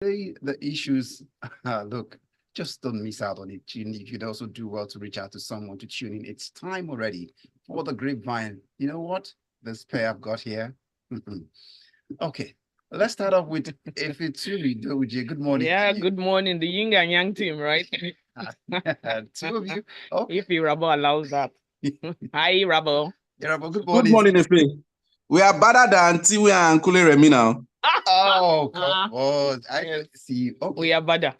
The issues, look, just don't miss out on it. You'd also do well to reach out to someone to tune in. It's time already for the grapevine. You know what? This pair I've got here. Okay, let's start off with Efeture Doghudje. Good morning. Yeah, good morning. The yin and yang team, right? Two of you. Okay. If Irabor allows that. Hi, Irabor. Irabor, good Good morning. morning, Efe. We are better than Tiwi and Kule Remi now. Oh, come on. I see. Okay. We are better.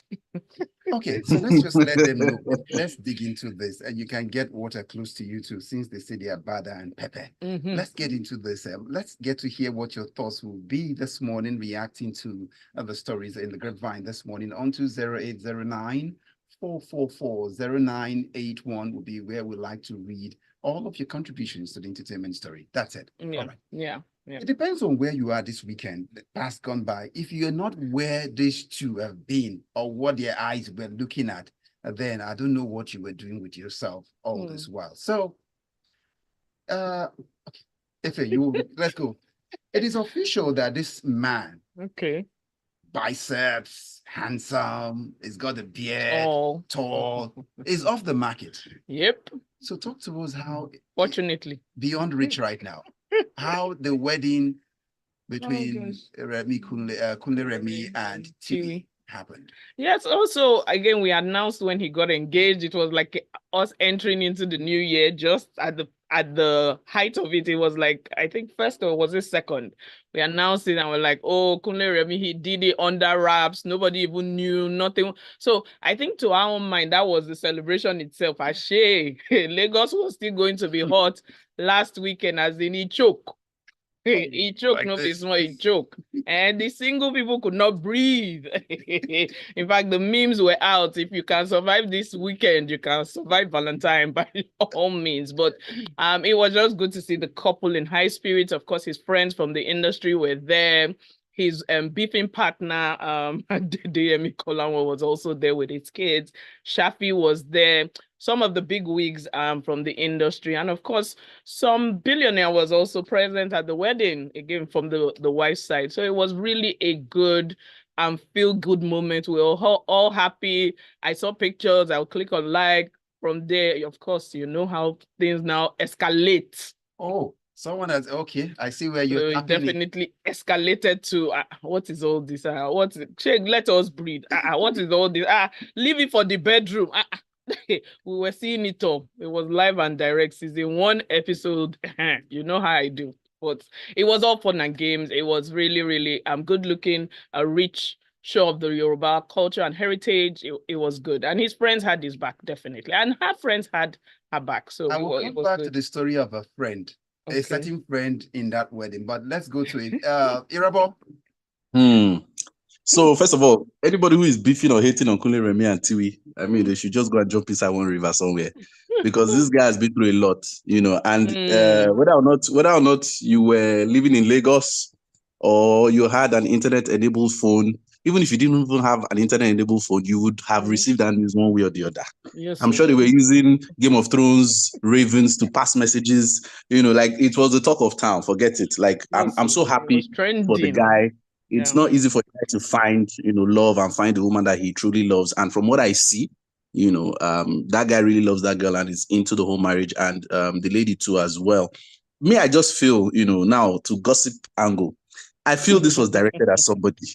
Okay, so let's just let them know. Let's dig into this, and you can get water close to you too, since they say they are Bada and Pepper. Let's get into this. Let's get to hear what your thoughts will be this morning, reacting to the stories in the grapevine this morning. On to 0809 444 0981 will be where we like to read all of your contributions to the entertainment story. That's it. Yeah. All right. Yeah. It depends on where you are this weekend, the past gone by. If you're not where these two have been or what their eyes were looking at, then I don't know what you were doing with yourself all this while. So, okay, let's go. It is official that this man, biceps, handsome, he's got a beard, tall, is off the market. Yep. So talk to us how, fortunately, beyond rich right now, how the wedding between Kunle Remi and Tiwi happened. Yes, also, again, we announced when he got engaged. It was like us entering into the new year, just at the height of it. It was like, I think first or was it second? We announced it and we're like, oh, Kunle Remi, he did it under wraps. Nobody even knew, nothing. So I think to our own mind, that was the celebration itself. Ashe, Lagos was still going to be hot last weekend, as in he choke. He choked, like no this. Small, he choked. And the single people could not breathe. In fact, the memes were out. If you can survive this weekend, you can survive Valentine by all means. But it was just good to see the couple in high spirits. Of course, his friends from the industry were there. His beefing partner, DME Kolanwo, was also there with his kids. Shafi was there. Some of the big wigs from the industry. And of course, some billionaire was also present at the wedding, again, from the wife's side. So it was really a good feel-good moment. We were all happy. I saw pictures. I'll click on like. From there, of course, you know how things now escalate. Oh. Someone has, okay, I see where you're definitely escalated to what is all this? Let us breathe. What is all this? Leave it for the bedroom. We were seeing it all. It was live and direct. Season 1 episode. You know how I do. But it was all fun and games. It was really, really good looking, a rich show of the Yoruba culture and heritage. It was good. And his friends had his back, definitely. And her friends had her back. So I will come back to the story of a friend. A certain friend in that wedding, but let's go to it. Irabor. So first of all, anybody who is beefing or hating on Kunle Remi and Tiwi, I mean, they should just go and jump inside one river somewhere, because this guy has been through a lot, you know. And whether or not you were living in Lagos or you had an internet-enabled phone, even if you didn't even have an internet-enabled phone, you would have received that news one way or the other. Yes, I'm sure they were using Game of Thrones ravens to pass messages. You know, like it was the talk of town. Forget it. Like I'm so happy for the guy. It's not easy for the guy to find, you know, love and find the woman that he truly loves. And from what I see, you know, that guy really loves that girl and is into the whole marriage, and the lady too as well. Me, I just feel, you know, now to gossip angle, I feel this was directed at somebody.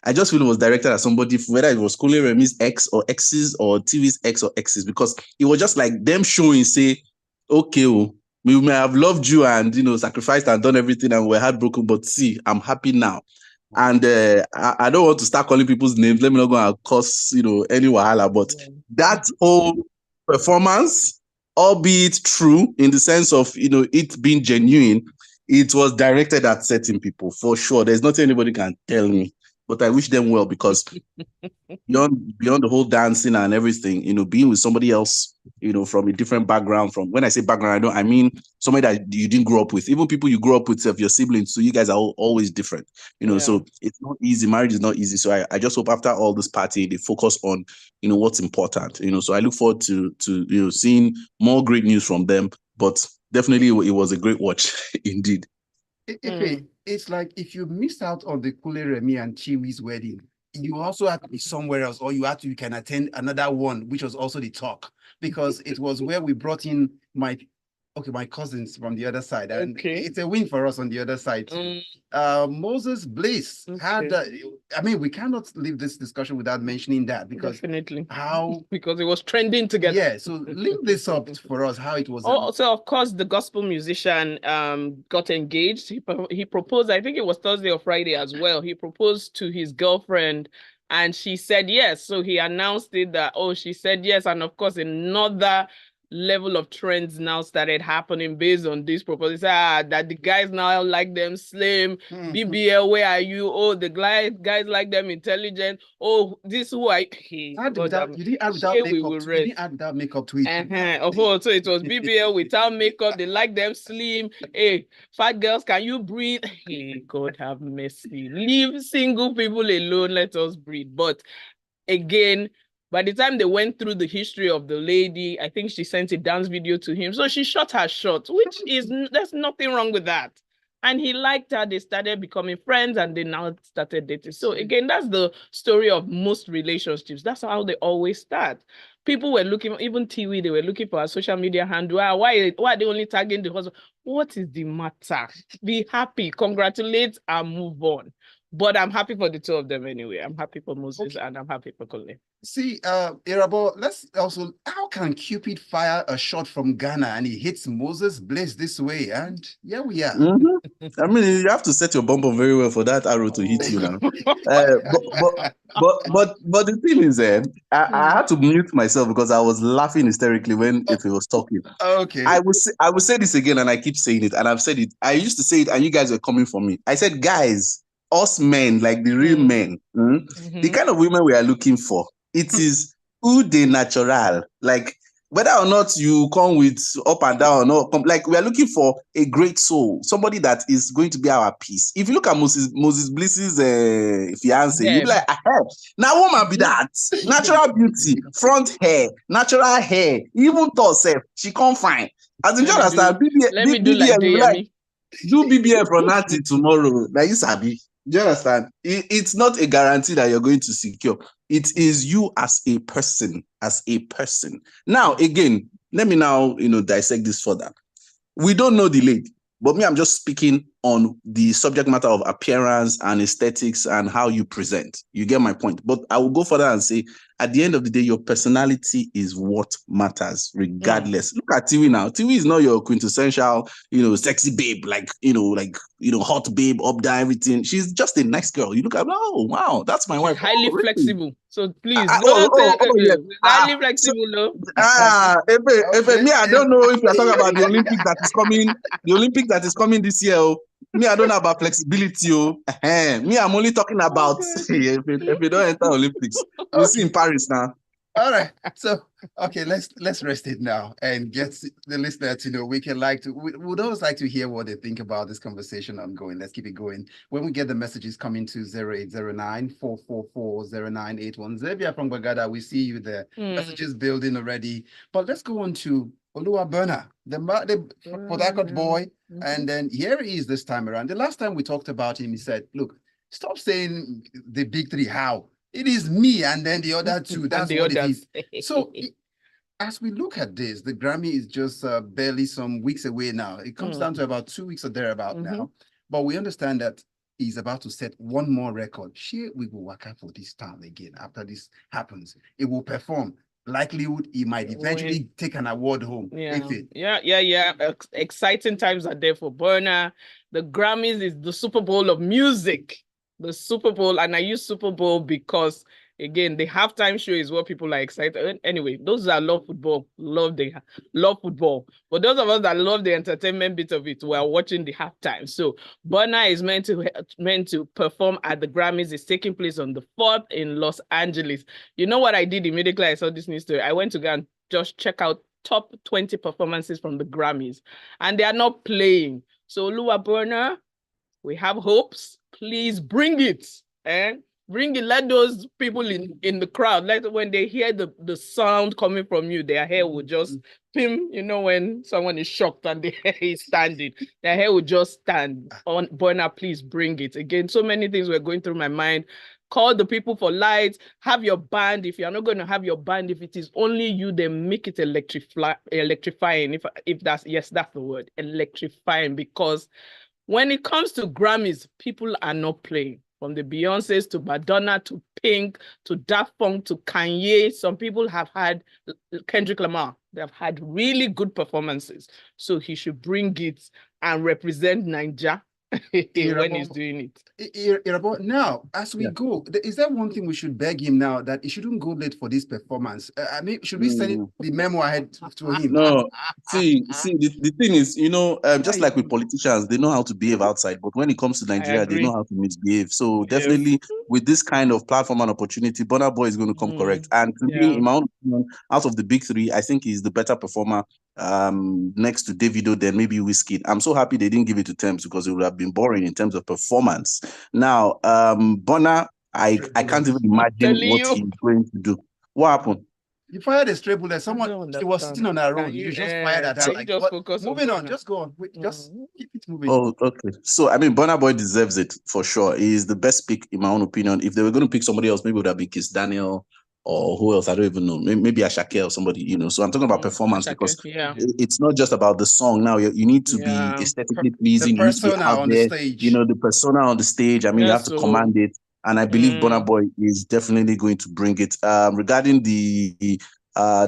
I just feel it was directed at somebody, whether it was Kunle Remi's ex or exes or TV's ex or exes, because it was just like them showing, say, okay, we may have loved you and, you know, sacrificed and done everything and we're heartbroken, but see, I'm happy now. And I don't want to start calling people's names. Let me not go and cause, you know, any wahala. But that whole performance, albeit true in the sense of, you know, it being genuine, it was directed at certain people for sure. There's nothing anybody can tell me. But I wish them well, because beyond the whole dancing and everything, you know, being with somebody else, you know, from a different background, from when I say background, I mean somebody that you didn't grow up with. Even people you grew up with, your siblings, so you guys are always different, you know. So it's not easy. Marriage is not easy. So I just hope after all this party, they focus on, you know, what's important, you know. So I look forward to you know, seeing more great news from them. But definitely it was a great watch indeed. It's like if you missed out on the Kunle Remi and Chiwi's wedding, you also had to be somewhere else, or you can attend another one, which was also the talk, because it was where we brought in my cousins from the other side, and it's a win for us on the other side too. Moses Bliss had, I mean, we cannot leave this discussion without mentioning that, because definitely how because it was trending together. Yeah, so link this up for us, how it was. So of course the gospel musician got engaged. He proposed, I think it was Thursday or Friday as well. He proposed to his girlfriend and she said yes. So he announced it that, oh, she said yes. And of course, another level of trends now started happening based on this proposal. That the guys now like them slim. BBL, where are you? Oh, the guys like them intelligent. Oh, this who I you didn't add without makeup to it. Oh, so it was BBL without makeup. They like them slim. Hey, fat girls, can you breathe? Hey, God have mercy. Leave single people alone. Let us breathe. But again, by the time they went through the history of the lady, I think she sent a dance video to him. So she shot her shot, which is, there's nothing wrong with that. And he liked her. They started becoming friends and they now started dating. So again, that's the story of most relationships. That's how they always start. People were looking, even Tiwi, they were looking for a social media handle. Why are they only tagging the husband? What is the matter? Be happy, congratulate, and move on. But I'm happy for the two of them anyway. I'm happy for Moses and I'm happy for Colin. See, Irabor, let's also, how can Cupid fire a shot from Ghana and he hits Moses Bliss this way? And here we are. I mean, you have to set your bum very well for that arrow to hit you now. But the thing is, I had to mute myself because I was laughing hysterically when Efe was talking. Okay. I will say this again, and I keep saying it, and I've said it. I used to say it, and you guys were coming for me. I said, guys, us men, like the real men, the kind of women we are looking for, it is who de natural, like whether or not you come with up and down or like we are looking for a great soul, somebody that is going to be our peace. If you look at Moses Bliss's fiance, you'd be like, now woman be that natural beauty, front hair, natural hair, even tall self, she can't find. As you understand, BBL, do BBL from now till tomorrow. Now you sabi. Do you understand? It's not a guarantee that you're going to secure. It is you as a person, Now, again, let me now, dissect this further. We don't know the lady, but me, I'm just speaking on the subject matter of appearance and aesthetics and how you present. You get my point. But I will go further and say, at the end of the day, your personality is what matters, regardless. Look at Tiwi now. Tiwi is not your quintessential, sexy babe, hot babe, up down, everything. She's just a nice girl. You look at, oh, wow, that's my wife. Highly flexible. So please, highly flexible. Efe, me, I don't know if you're talking about the Olympics that is coming this year. Me, I don't know about flexibility. Me, I'm only talking about if you don't enter Olympics. We'll see in Paris now. All right. So, okay, let's rest it now and get the listener to know. We'd always like to hear what they think about this conversation ongoing. Let's keep it going. When we get the messages coming to 0809-444-0981. Xavier from Bagada, we see you there. Messages building already. But let's go on to Burna, the Port Harcourt boy. And then here he is this time around. The last time we talked about him, he said, look, stop saying the big three. How? It is me and then the other two. That's what it is. So as we look at this, the Grammy is just barely some weeks away now. It comes down to about 2 weeks or thereabout now. But we understand that he's about to set one more record. We will work out for this town again. After this happens, it will perform. Likelihood he might eventually take an award home. Yeah. Exciting times are there for Burna. The Grammys is the Super Bowl of music. The Super Bowl, and I use Super Bowl because, again, the halftime show is what people are excited. Anyway, those that love football, love football. But those of us that love the entertainment bit of it, we are watching the halftime. So Burna is meant to perform at the Grammys. It's taking place on the 4th in Los Angeles. You know what I did immediately I saw this news story? I went to go and just check out top 20 performances from the Grammys, and they are not playing. So Burna, we have hopes. Please bring it. Bring it. Let those people in the crowd, when they hear the sound coming from you, their hair will just pim. When someone is shocked and the hair is standing, their hair will just stand. On Burna, please bring it. Again, so many things were going through my mind. call the people for lights, have your band. If you're not going to have your band, if it is only you, then make it electrifying. If that's, yes, that's the word, electrifying. Because when it comes to Grammys, people are not playing. From the Beyoncés to Madonna to Pink to Daft Punk to Kanye, some people have had Kendrick Lamar. They have had really good performances. So he should bring it and represent Nigeria when he's doing it. Irabor, now, as we go, is there one thing we should beg him now, that he shouldn't go late for this performance? I mean, should we send the memo ahead to him? No, see, the thing is, just like with politicians, they know how to behave outside, but when it comes to Nigeria, they know how to misbehave. So definitely, with this kind of platform and opportunity, Burna Boy is going to come correct. And to me, in my own opinion, out of the big three, I think he's the better performer next to Davido, then maybe Wizkid. I'm so happy they didn't give it to Tems, because it would have been boring in terms of performance. Now, Burna, I can't even imagine what he's going to do. What happened? You fired a stray bullet. Someone, she was sitting on her road. You just fired at her. Like, moving on, just go on. Wait, just keep it moving. Oh, okay. So, I mean, Burna Boy deserves it for sure. He is the best pick, in my own opinion. If they were going to pick somebody else, maybe it would have been Kiss Daniel, or who else? I don't even know. Maybe Ashake or somebody, So I'm talking about performance, because it's not just about the song. Now you need to be aesthetically pleasing. The persona on the stage. The persona on the stage. I mean, you have to command it. And I believe Burna Boy is definitely going to bring it. Regarding the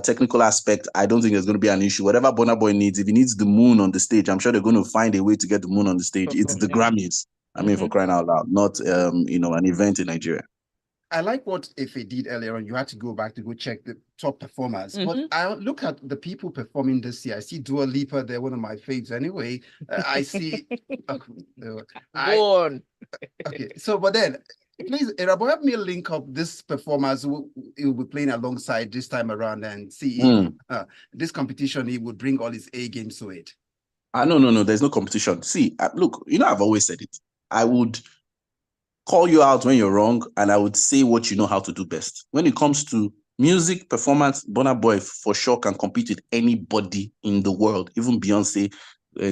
technical aspect, I don't think there's going to be an issue. Whatever Burna Boy needs, if he needs the moon on the stage, I'm sure they're going to find a way to get the moon on the stage. It's the Grammys. I mean, for crying out loud, not an event in Nigeria. I like what Efe did earlier on. You had to go back to go check the top performers. But I look at the people performing this year. I see Dua Lipa, they're one of my faves anyway. I see... Okay, so, but then, please, Irabor, help me link up this performers who will be playing alongside this time around, and see if this competition, he would bring all his A games to it. No, there's no competition. See, look, I've always said it. I would call you out when you're wrong, and I would say what you know how to do best. When it comes to music, performance, Burna Boy for sure can compete with anybody in the world, even Beyonce,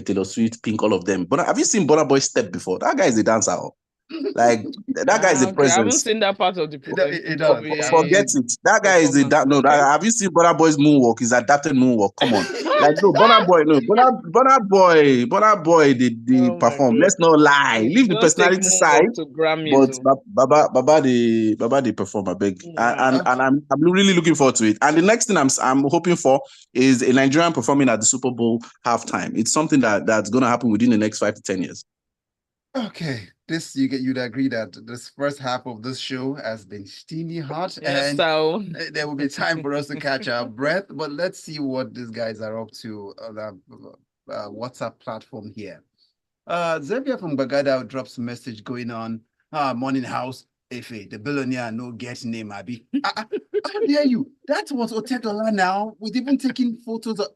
Taylor Swift, Pink, all of them. But have you seen Burna Boy step before? That guy is a dancer. Like, that guy is a presence. I haven't seen that part of the Forget it. That guy is have you seen Burna Boy's moonwalk? He's adapted moonwalk. Come on. Like, no, Burna Boy, they perform. Let's not lie. Leave the personality side. But Baba the performer, big. And I'm really looking forward to it. And the next thing I'm hoping for is a Nigerian performing at the Super Bowl halftime. It's something that's going to happen within the next 5 to 10 years. Okay, you'd agree that this first half of this show has been steamy hot, and so there will be time for us to catch our breath. But let's see what these guys are up to on the WhatsApp platform here. Xavier from Bagada drops a message going on. Morning house. Efe, the billionaire, no get name, Abi. How dare you? That was Otedola now, with even taking photos of...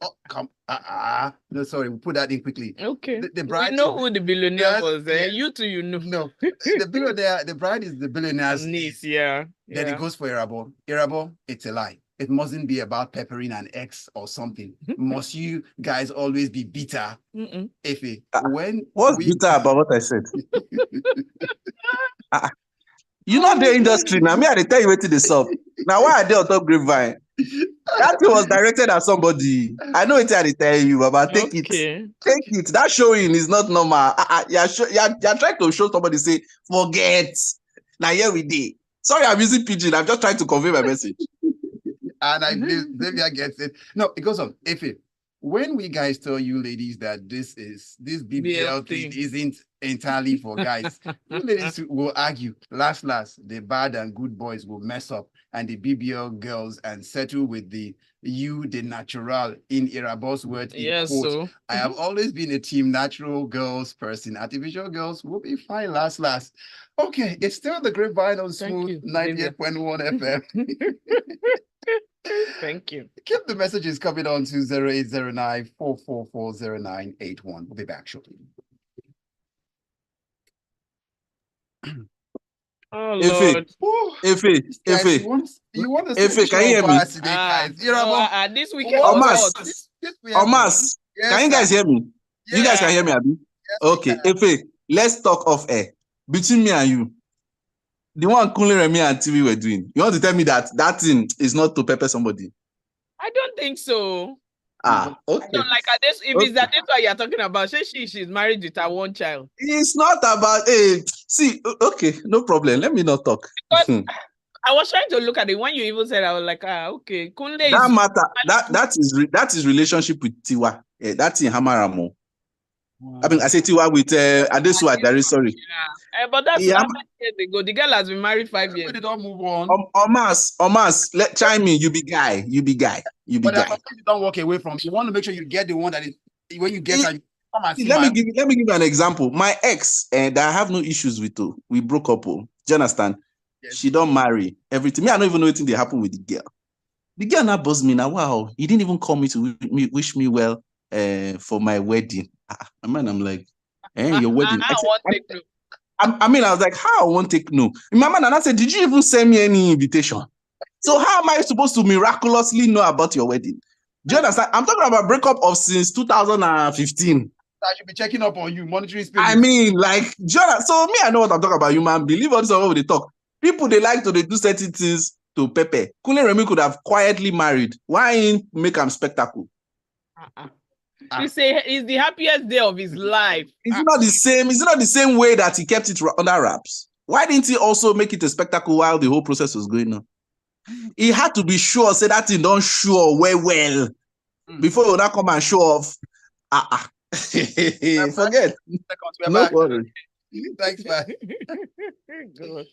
No, sorry, we'll put that in quickly. Okay. The bride... We know who the billionaire was. You two, you know. No, the billionaire, the bride is the billionaire's niece, Then it goes for Irabor. Irabor, it's a lie. It mustn't be about peppering an ex or something. Must you guys always be bitter? Efe, what's bitter about what I said? You know the industry now. Me, I tell you what to the sub. Now, why are they on top Grapevine? That thing was directed at somebody. I know it's I tell you, but take it. Take it. That showing is not normal. You're trying to show somebody, say, forget. Now, here we did. Sorry, I'm using pidgin. I'm just trying to convey my message. And I believe Xavier gets it. No, it goes on. Efe, when we guys tell you ladies that this BBL thing isn't entirely for guys, you ladies will argue. Last, the bad and good boys will mess up, and the BBL girls and settle with the natural, in Irabor's word. Yes, so I have always been a team natural girls person. Artificial girls will be fine. Last. Okay, it's still the Grapevine on Smooth 98.1 FM. Thank you. Keep the messages coming on to 0809-444-0981. We'll be back shortly. Oh, Lord. Efe. You want to Efe, can you hear me? This weekend. Omas, can you guys hear me? Yeah. You guys can hear me, Abi? Yes, okay, Efe, let's talk off air. Between me and you, The one Kunle Remi and TV were doing. You want to tell me that thing is not to pepper somebody? I don't think so. Ah, okay. So like this, if it's that that's what you're talking about, she's married with her one child. It's not about see, okay, no problem. Let me not talk. Because I was trying to look at it when you even said, I was like, okay, Kunle That is matter that is relationship with Tiwa. That's in Hamaramo. I mean, I say Tiwa with Atsenuwa, Dari, sorry. Yeah. But that's 5 years ago. The girl has been married 5 years. They don't move on. Omas, let chime in. You be guy. But you don't walk away from. You want to make sure you get the one that is when you get that. Let me give you an example. My ex, that I have no issues with. We broke up. Do you understand? Yes. She don't marry everything. Me, I don't even know anything that happened with the girl. The girl now buzzed me now. Wow, he didn't even call me to wish me well for my wedding. Man, I'm like, your wedding. I was like, how I won't take no? My man and I said, did you even send me any invitation? So how am I supposed to miraculously know about your wedding? Do you understand? I'm talking about breakup of since 2015. I should be checking up on you, monitoring spirit. I mean, like, so me, I know what I'm talking about. You man, believe all this over they talk. People, they like to do certain things to Pepe. Kunle Remi could have quietly married. Why make him spectacle? You say it's the happiest day of his life. Is it not the same? Is it not the same way that he kept it under wraps? Why didn't he also make it a spectacle while the whole process was going on? He had to be sure, say that thing don't show well before he will not come and show off. Forget. No worry. Thanks, man. Good.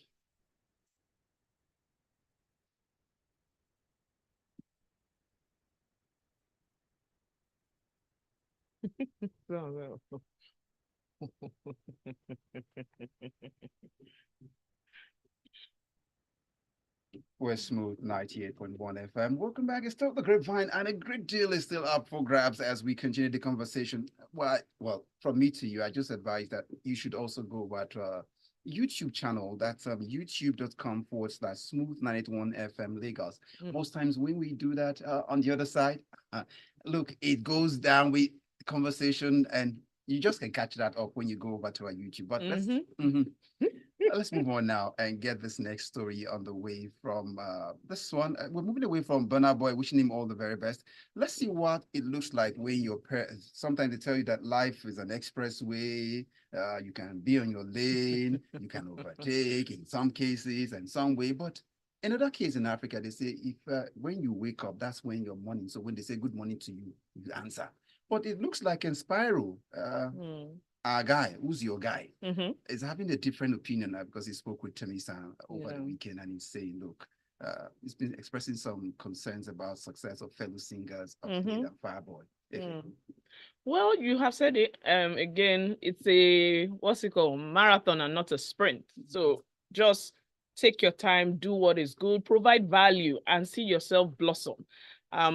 We're Smooth 98.1 FM. Welcome back. It's still the Grapevine, and a great deal is still up for grabs as we continue the conversation. Well, from me to you, I just advise that you should also go to YouTube channel. That's youtube.com/Smooth 981 FM Lagos. Most times when we do that on the other side, look, it goes down with conversation, and you just can catch that up when you go over to our YouTube. But let's move on now and get this next story on the way from this one. We're moving away from Burna Boy, wishing him all the very best. Let's see what it looks like when your parents, sometimes they tell you that life is an expressway. You can be on your lane, you can overtake in some cases and some way. But in other cases in Africa, they say if when you wake up, that's when your morning. So when they say good morning to you, you answer. But it looks like in Spiral, our guy, who's your guy, is having a different opinion now because he spoke with Temisa over the weekend, and he's saying, look, he's been expressing some concerns about success of fellow singers of Fireboy. Well, you have said it. Again, it's a marathon and not a sprint. So just take your time, do what is good, provide value, and see yourself blossom.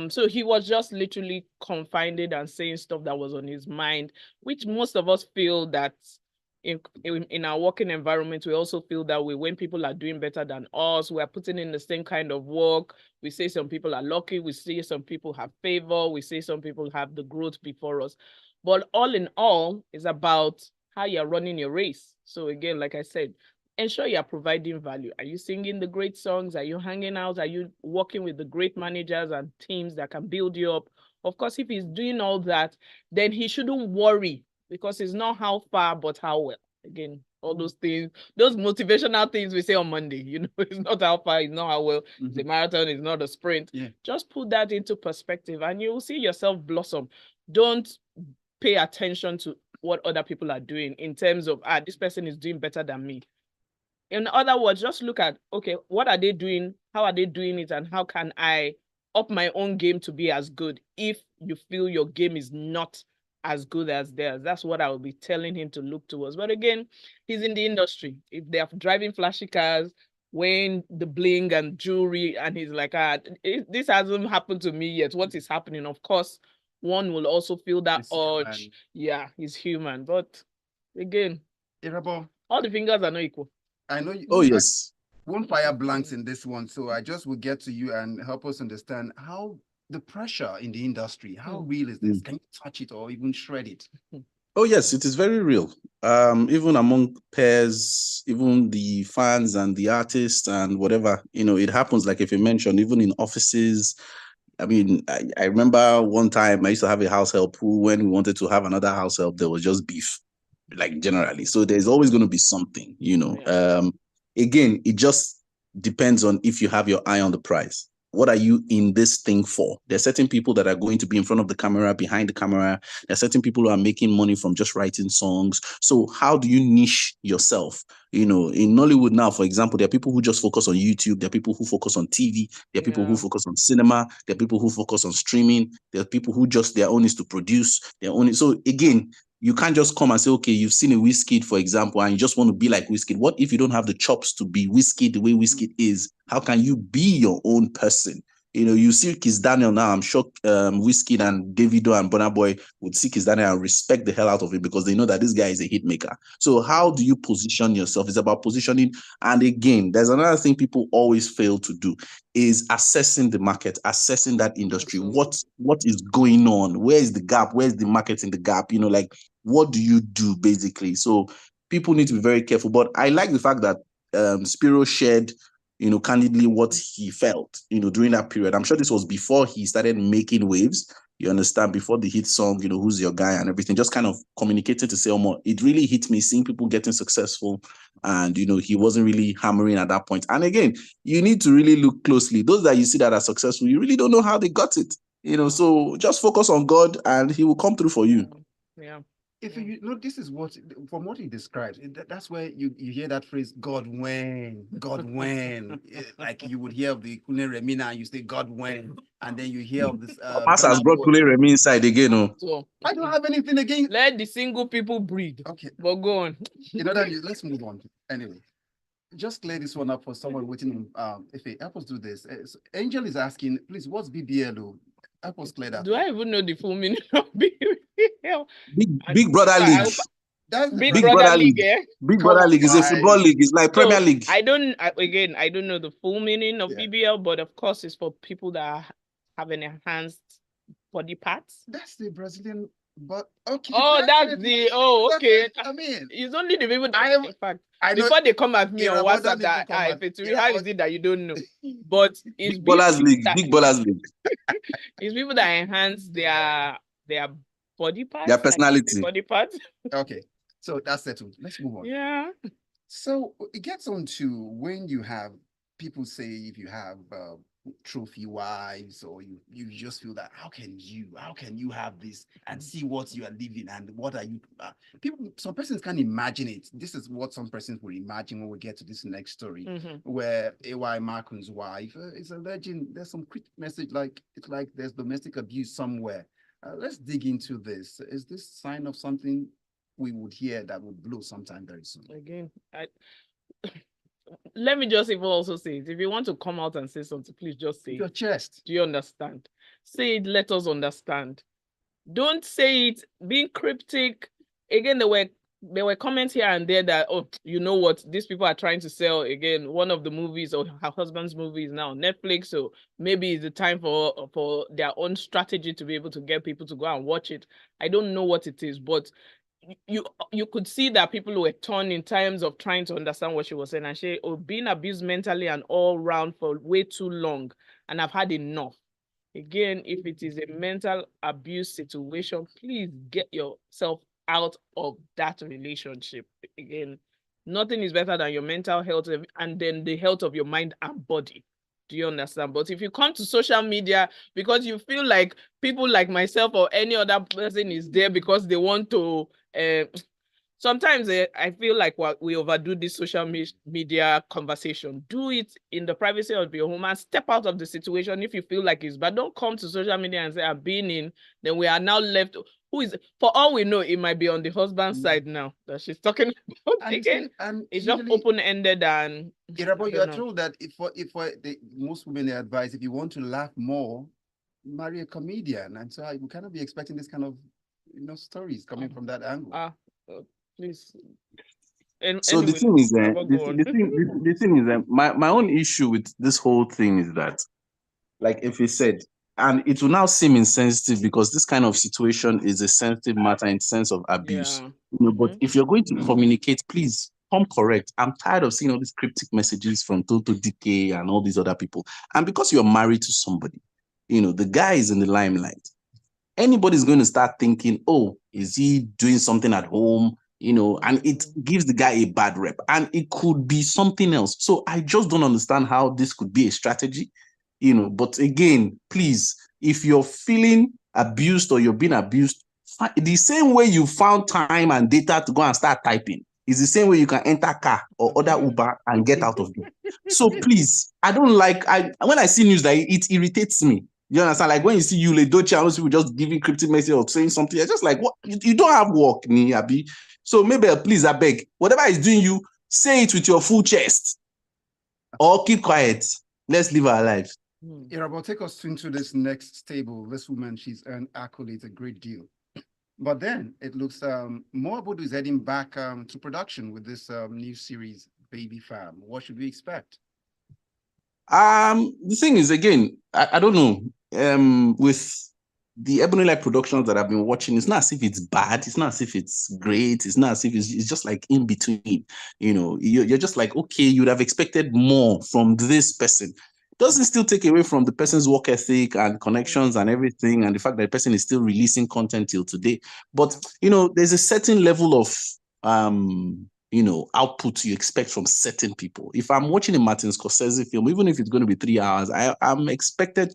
So he was just literally confided and saying stuff that was on his mind, which most of us feel that in our working environment, we also feel that way. When people are doing better than us, we are putting in the same kind of work. We say some people are lucky. We say some people have favor. We say some people have the growth before us. But all in all, it's about how you're running your race. So again, like I said, ensure you're providing value. Are you singing the great songs? Are you hanging out? Are you working with the great managers and teams that can build you up? Of course, if he's doing all that, then he shouldn't worry, because it's not how far, but how well. Again, all those things, those motivational things we say on Monday, it's not how far, it's not how well. The marathon is not a sprint. Just put that into perspective and you will see yourself blossom. Don't pay attention to what other people are doing in terms of, this person is doing better than me. In other words, just look at, okay, what are they doing? How are they doing it? And how can I up my own game to be as good if you feel your game is not as good as theirs? That's what I will be telling him to look towards. But again, he's in the industry. If they're driving flashy cars, wearing the bling and jewelry, and he's like, this hasn't happened to me yet. What is happening? Of course, one will also feel that urge. Yeah, he's human. But again, Irabor, all the fingers are not equal. I know you. Oh, yes. Won't fire blanks in this one. So I just will get to you and help us understand how the pressure in the industry, how real is this? Can you touch it or even shred it? Oh yes, it is very real. Even among peers, even the fans and the artists and whatever, it happens. Like if you mentioned, even in offices. I mean, I remember one time I used to have a house help who, when we wanted to have another house help, there was just beef, like generally. So there's always going to be something. Yeah. Again, it just depends on if you have your eye on the prize. What are you in this thing for? There are certain people that are going to be in front of the camera, behind the camera. There are certain people who are making money from just writing songs. So how do you niche yourself? In Nollywood now, for example, there are people who just focus on YouTube. There are people who focus on TV. There are people who focus on cinema. There are people who focus on streaming. There are people who just, their own is to produce. So again, you can't just come and say, okay, you've seen a Wizkid, for example, and you just want to be like Wizkid. What if you don't have the chops to be Wizkid the way Wizkid is? How can you be your own person? You see Kiss Daniel now. I'm sure Wizkid and Davido and Burna Boy would see Kiss Daniel and respect the hell out of him because they know that this guy is a hit maker. So how do you position yourself? It's about positioning. And again, there's another thing people always fail to do is assessing the market, assessing that industry. What is going on? Where is the gap? Where is the market in the gap? Like, what do you do basically? So people need to be very careful. But I like the fact that Spiro shared candidly what he felt, during that period. I'm sure this was before he started making waves, you understand, before the hit song, Who's Your Guy and everything, just kind of communicating to say, it really hit me seeing people getting successful. And, he wasn't really hammering at that point. And again, you need to really look closely. Those that you see that are successful, you really don't know how they got it, so just focus on God and he will come through for you. Yeah. If you know, this is what, from what he describes, that's where you hear that phrase, God when. Like you would hear of the Kune Remina and you say, God when. And then you hear of this. Pass has brought Kule Remi inside again. So I don't have anything against. let the single people breathe. Okay. But go on. Let's move on. Anyway, just clear this one up for someone waiting. If it help us do this. Angel is asking, please, what's BBLO? Help us clear that. Do I even know the full meaning of BBL? Big Brother League. That's Big Brother League. Big Brother League is a football league. It's like Premier League. I don't know the full meaning of BBL, but of course it's for people that have an enhanced body parts. That's the Brazilian, but okay. Okay. I mean, it's only the people that in fact before they come at me on WhatsApp that Efeture, how is it that you don't know? But it's Big Ballers League. It's people that enhance their body parts, their personality, body parts. Okay, so that's settled. Let's move on. Yeah. So it gets on to when you have people say if you have trophy wives or you just feel that how can you have this and see what you are living and what are you some persons can't imagine it. This is what some persons will imagine when we get to this next story, where AY Markun's wife is alleging there's some quick message like it's like there's domestic abuse somewhere. Let's dig into this. Is this sign of something we would hear that would blow sometime very soon? Again, let me just even also say it. If you want to come out and say something, please just say your chest. Do you understand? Say it, let us understand. Don't say it being cryptic. Again, there were comments here and there that, you know what, these people are trying to sell again one of the movies or her husband's movie is now on Netflix, so maybe it's the time for their own strategy to be able to get people to go and watch it. I don't know what it is, but you could see that people were torn in terms of trying to understand what she was saying, and she being abused mentally and all round for way too long, and I've had enough. Again, if it is a mental abuse situation, please get yourself out of that relationship. Again, nothing is better than your mental health and then the health of your mind and body. Do you understand? But if you come to social media because you feel like people like myself or any other person is there because they want to, sometimes I feel like we overdo this social media conversation. Do it in the privacy of your home and step out of the situation if you feel like it's bad. Don't come to social media and say, I've been in. Then we are now left. Who is, for all we know, it might be on the husband's side now that she's talking about. Again, it's just open-ended and Irabor, you are told that if most women are advised, if you want to laugh more, marry a comedian, and so we cannot be expecting this kind of stories coming from that angle. Please. So anyway, the thing is, my own issue with this whole thing is that, like if he said, and it will now seem insensitive because this kind of situation is a sensitive matter in sense of abuse. Yeah. But if you're going to communicate, please come correct. I'm tired of seeing all these cryptic messages from Doghudje and all these other people. And because you're married to somebody, the guy is in the limelight. Anybody's going to start thinking, oh, is he doing something at home? And it gives the guy a bad rep, and it could be something else. So I just don't understand how this could be a strategy, but again, please, if you're feeling abused or you're being abused, the same way you found time and data to go and start typing is the same way you can enter car or order Uber and get out of there. So please, I don't like, when I see news like it irritates me. You understand? Like when you see Yule Doghudje, and people just giving cryptic message or saying something, you're just like, what? You don't have work, ni Abi. So maybe please, I beg, whatever is doing you, say it with your full chest, or keep quiet. Let's live our lives. Irabor, take us into this next table. This woman, she's earned accolades a great deal. But then it looks Moabudu is heading back to production with this new series, Baby Fam. What should we expect? The thing is, again, I don't know. With the Ebony Light productions that I've been watching, it's not as if it's bad. It's not as if it's great. It's not as if it's just like in between. You're just like, okay, you'd have expected more from this person. Doesn't still take away from the person's work ethic and connections and everything, and the fact that the person is still releasing content till today. But there's a certain level of output you expect from certain people. If I'm watching a Martin Scorsese film, even if it's going to be 3 hours, I'm expecting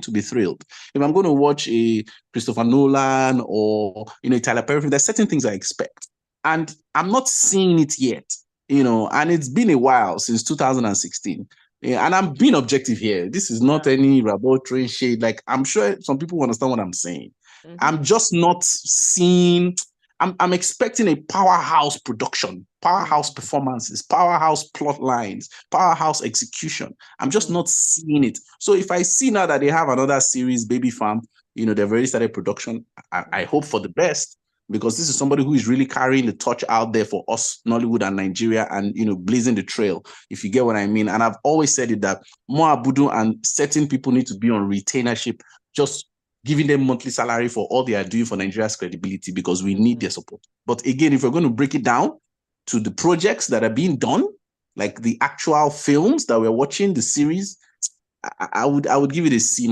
to be thrilled. If I'm going to watch a Christopher Nolan or a Tyler Perry film, there's certain things I expect, and I'm not seeing it yet. And it's been a while since 2016. Yeah, and I'm being objective here. This is not any Irabor train shade. Like, I'm sure some people understand what I'm saying. I'm just not seeing. I'm expecting a powerhouse production, powerhouse performances, powerhouse plot lines, powerhouse execution. I'm just not seeing it. So if I see now that they have another series, Baby Farm, they've already started production. I hope for the best, because this is somebody who is really carrying the torch out there for us, Nollywood and Nigeria, and blazing the trail, if you get what I mean. And I've always said it that Moabudu and certain people need to be on retainership, just giving them monthly salary for all they are doing for Nigeria's credibility, because we need their support. But again, if we're going to break it down to the projects that are being done, like the actual films that we're watching, the series, I would give it a C-.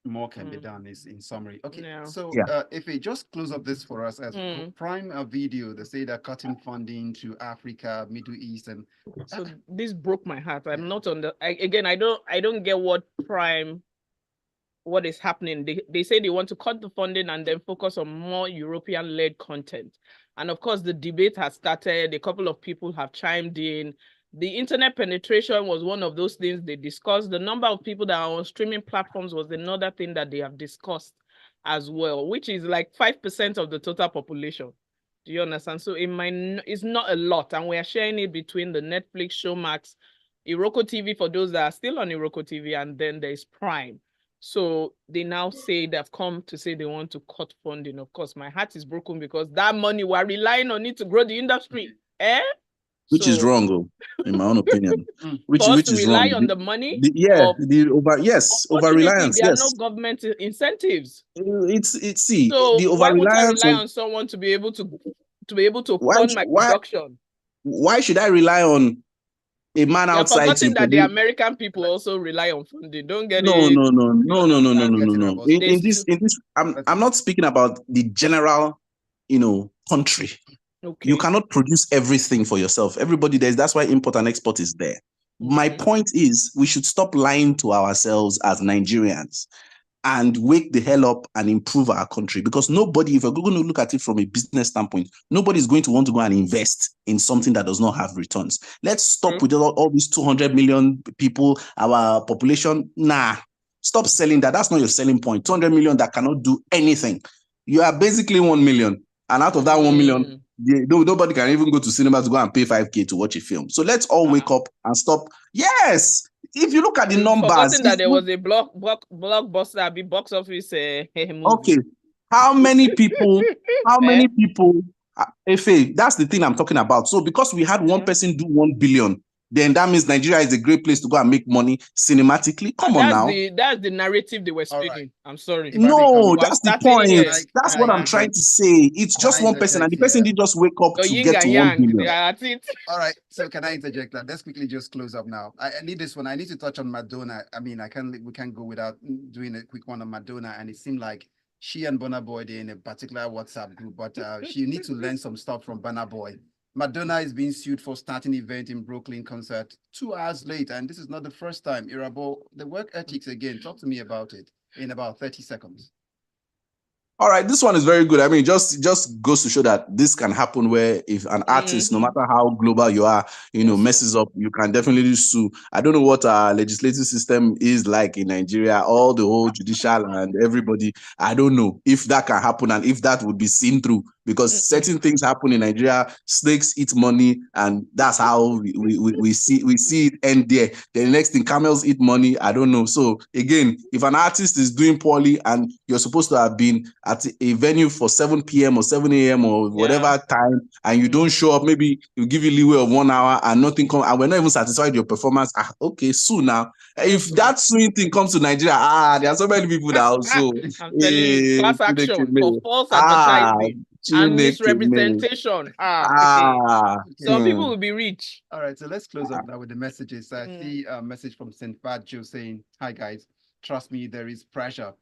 More can be done, is in summary. Okay, Yeah. so if we just close up this for us as Prime Video, they say they're cutting funding to Africa, Middle East, and so this broke my heart. I'm not on the I don't get what is happening. They say they want to cut the funding and then focus on more European-led content. And of course, the debate has started. A couple of people have chimed in. The internet penetration was one of those things they discussed. The number of people that are on streaming platforms was another thing that they have discussed as well, which is like 5% of the total population. Do you understand? So it's not a lot. And we are sharing it between the Netflix, Showmax, Iroko TV for those that are still on Iroko TV, and then there's Prime. So they now say they've come to say they want to cut funding. Of course, my heart is broken because that money, we're relying on it to grow the industry. Which is wrong, in my own opinion. which is rely wrong. on the money. Over reliance. There are no government incentives. So the over reliance. Why would I rely on someone to be able to fund my production? Why should I rely on a man outside? You're forgetting that the American people also rely on funding. Don't get no. it. In this, I'm not speaking about the general, country. Okay. You cannot produce everything for yourself. Everybody that's why import and export is there. My point is, we should stop lying to ourselves as Nigerians and wake the hell up and improve our country. Because nobody, if we're going to look at it from a business standpoint, nobody is going to want to go and invest in something that does not have returns. Let's stop with all these 200 million people, our population. Nah, stop selling that. That's not your selling point. 200 million that cannot do anything. You are basically 1 million. And out of that 1 million, nobody can even go to cinema to go and pay 5K to watch a film. So let's all wake up and stop. Yes. If you look at the numbers, forgotten that there was a blockbuster, box office movie. Okay. How many people? Efe, that's the thing I'm talking about. So because we had one person do 1 billion, then that means Nigeria is a great place to go and make money cinematically. Come on now. That's the narrative they were speaking. Right. I'm sorry. No, that's the point. Here. That's what I'm trying to say. It's just one person, and the person didn't just wake up to get to 1 billion. Yeah, that's it. All right. So can I interject that? Let's quickly just close up now. I need this one. I need to touch on Madonna. I mean, we can't go without doing a quick one on Madonna. And it seemed like she and Burna Boy, they're in a particular WhatsApp group, but she needs to learn some stuff from Burna Boy. Madonna is being sued for starting event in Brooklyn concert 2 hours late. And this is not the first time. Irabor, the work ethics again. Talk to me about it in about 30 seconds. All right, this one is very good. I mean, just goes to show that this can happen where if an artist, no matter how global you are, messes up, you can definitely sue. I don't know what our legislative system is like in Nigeria, all the whole judicial and everybody. I don't know if that can happen and if that would be seen through, because certain things happen in Nigeria. Snakes eat money, and that's how we see it end there. Then the next thing, camels eat money. I don't know. So again, if an artist is doing poorly and you're supposed to have been at a venue for 7 p.m. or 7 a.m. or whatever time, and you don't show up, maybe you give you leeway of 1 hour and nothing comes, and we're not even satisfied with your performance. Okay, sue now. If that suing thing comes to Nigeria, there are so many people that also I'm telling you, class action for false advertising and misrepresentation. Some people will be rich. All right, so let's close up now with the messages. I see a message from St. Badjo saying, "Hi guys, trust me, there is pressure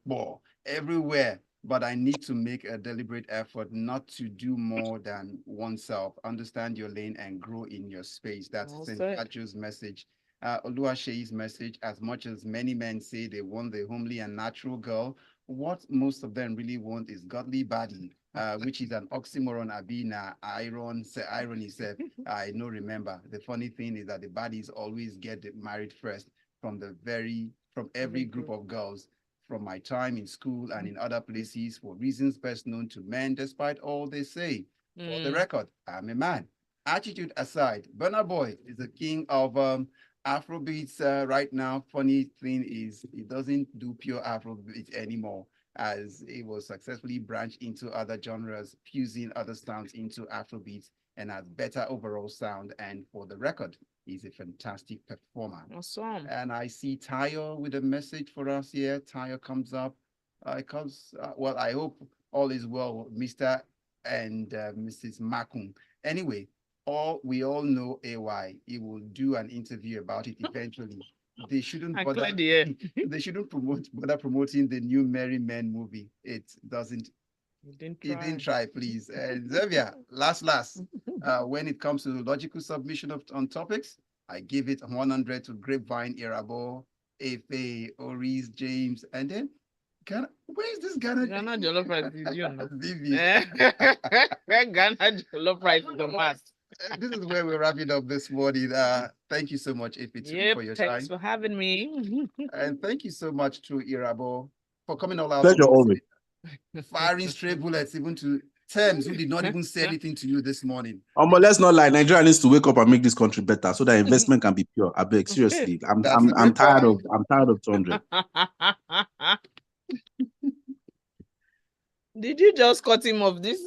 more everywhere, but I need to make a deliberate effort not to do more than oneself. Understand your lane and grow in your space." That's St. Badjo's message. Oluwaseyi's message: "As much as many men say they want the homely and natural girl, what most of them really want is godly body." Which is an oxymoron. Abina irony said, I know. Remember, the funny thing is that the bodies always get married first from every group of girls. From my time in school and in other places, for reasons best known to men, despite all they say. For the record, I'm a man. Attitude aside, Burna Boy is the king of Afrobeats right now. Funny thing is, he doesn't do pure Afrobeat anymore, as it was successfully branched into other genres, fusing other sounds into Afrobeats, and has better overall sound. And for the record, he's a fantastic performer. Awesome. And I see Tayo with a message for us here. Tayo comes up. Well, I hope all is well, Mr. and Mrs. Makun. Anyway, we all know AY. He will do an interview about it eventually. They shouldn't bother. They shouldn't bother promoting the new Merry Men movie. It doesn't. He didn't try, please. Xavier, last. When it comes to logical submission on topics, I give it 100 to Grapevine, Irabor, Efe, Oris, James, and then Ghana. Where is this Ghana? Ghana jollof rice. Ghana jollof rice is the must. This is where we're wrapping up this morning. Thank you so much, Efeture, for your time. Thanks for having me. And thank you so much to Irabor for coming all out. Pleasure always. Firing stray bullets even to Thames, who did not even say anything to you this morning. But let's not lie. Nigeria needs to wake up and make this country better so that investment can be pure. I beg, seriously. I'm tired of 200. Did you just cut him off this?